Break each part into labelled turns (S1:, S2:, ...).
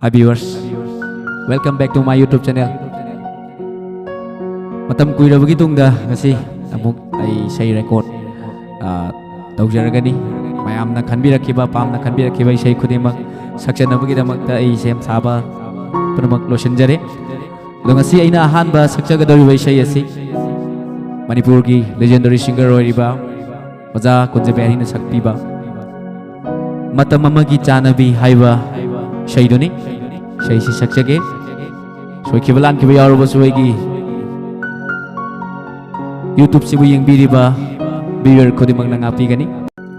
S1: Hi viewers, welcome back to my YouTube channel. Matam kuirabagi tungda ngasi amuk ai sei record tawjaragani mayamna khanbirakiba pamna khanbirakiba sei khudimak sakjanabagi damakta ai sem saba punamak losinjare. Ngasi aina ahanba sakjagadori sei asi Manipur ki legendary singer oiriba Oja Kunjebari na sakpiba matam amagi chanabi haiba Shaidoni, Shaisi Sakjage, so Kibalan Kibayar was Wagi YouTube Sibu Yang Biriba, Beer Kodimang Nangapigani,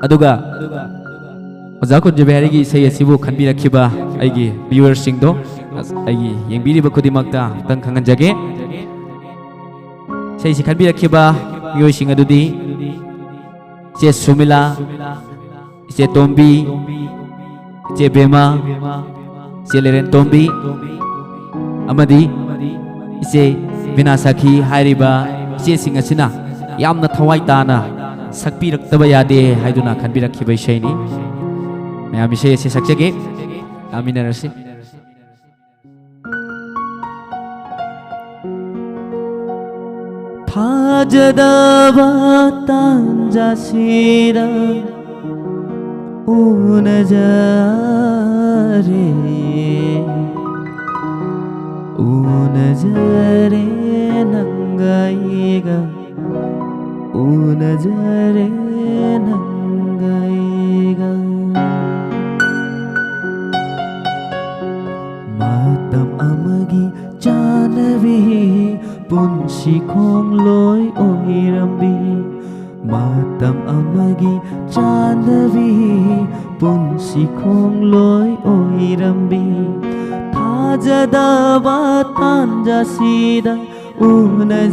S1: Aduga Ozako Jabarigi say a Sibu Kanbira Kiba, Igi, Beer Singdo, as Igi, Yang Biriba Kodimagta, Tankanjage, Says Kanbira Kiba, Yoshing Adudi, says Sumila, says Tombi, says Bema. Sileren Tombi Amadi Ise Vinasaki Hairiba Ise Singasina Yamna Thawai Tana Sakpirak Tabayade Haiduna Kanbirakiba Shaini Mayami Shay Sakjage Aminarasi Tajadava Tanjasira Unajare nangaiga Unajare nangaiga Matam amagi janavi punsi khong loi oirambi Matam amagi janavi punsi khong loi oirambi Tajadava tanjasida Unajare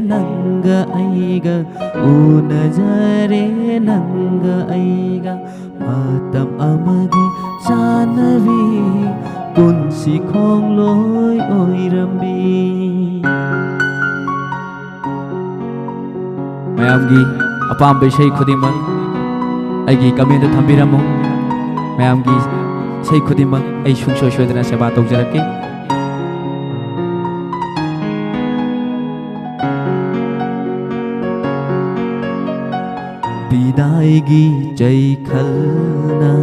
S1: nanga aiga Unajare nanga aiga Matam amagi janavi punsi khong loi oirambi Mayamgi apam beshay khudimang Aigi comment thambiramu mayamgi sei khudimang ai sungsoi soidana seba tawjarake bidaigi jai khalna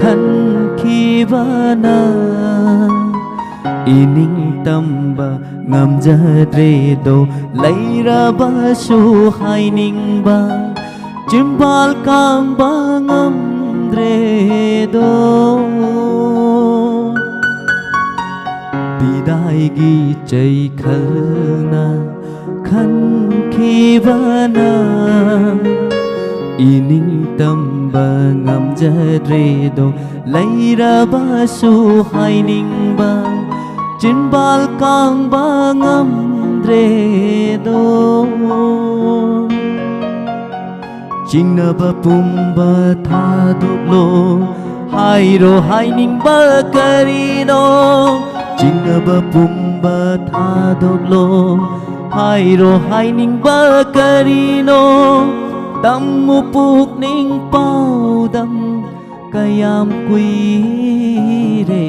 S1: khankibana ining tamba ngamjadre do lairaba su hainingba Jimbal kang bangam dredo Bidaigi jai khalna khan kibana Ining tamba ngam jadredo Laira basu hainingba Jimbal kang bangam dredo Jingnaba pumba thaduklo Hairo hainingba karino Jingnaba pumba thaduklo Hairo hainingba karino Tammu pukning paudam Kayam kuire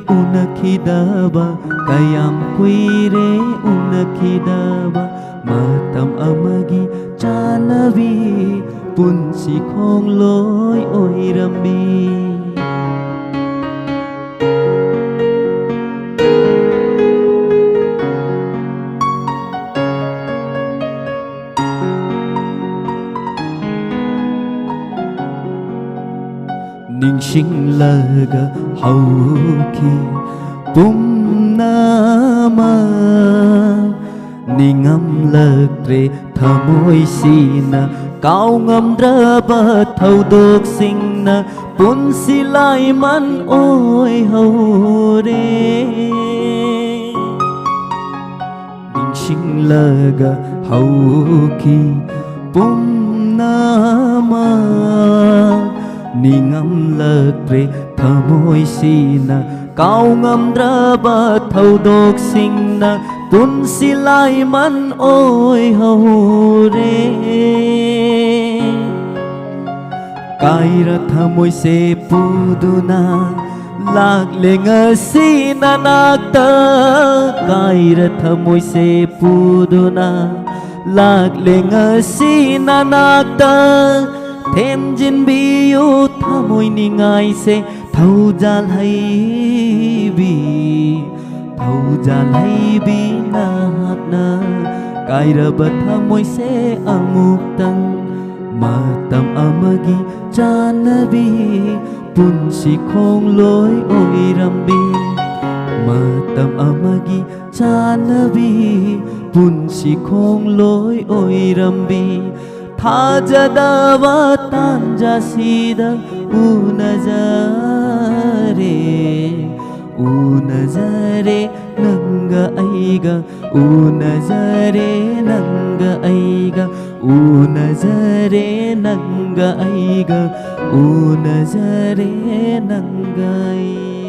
S1: unakidaba Kayam kuire unakidaba Matam amagi janavi punsi khong loi oirambi Ningsinglaga hauki pumnama Ningam lagre thamoi sina Kau ngamdraba thaudok singna Punsi lai man oi haure Ningsinglaga hauki pumnama Ningam lagre thamoi sina Kau ngamdraba thaudok singna Punsi lai man oi haure Kaira thamoise puduna lagle ngasi nanakta Kaira thamoise puduna lagle ngasi nanakta Themjin biyo thamoi ningai se thaujal haibi nahakna Kairaba thamoise amuktang Matam amagi chanabi punsi khongloi oirambi Matam amagi chanabi punsi khongloi oirambi Thajadaba tanjasida unazare nanga aiga unazare nanga aiga unazare nanga aiga unazare nanga aiga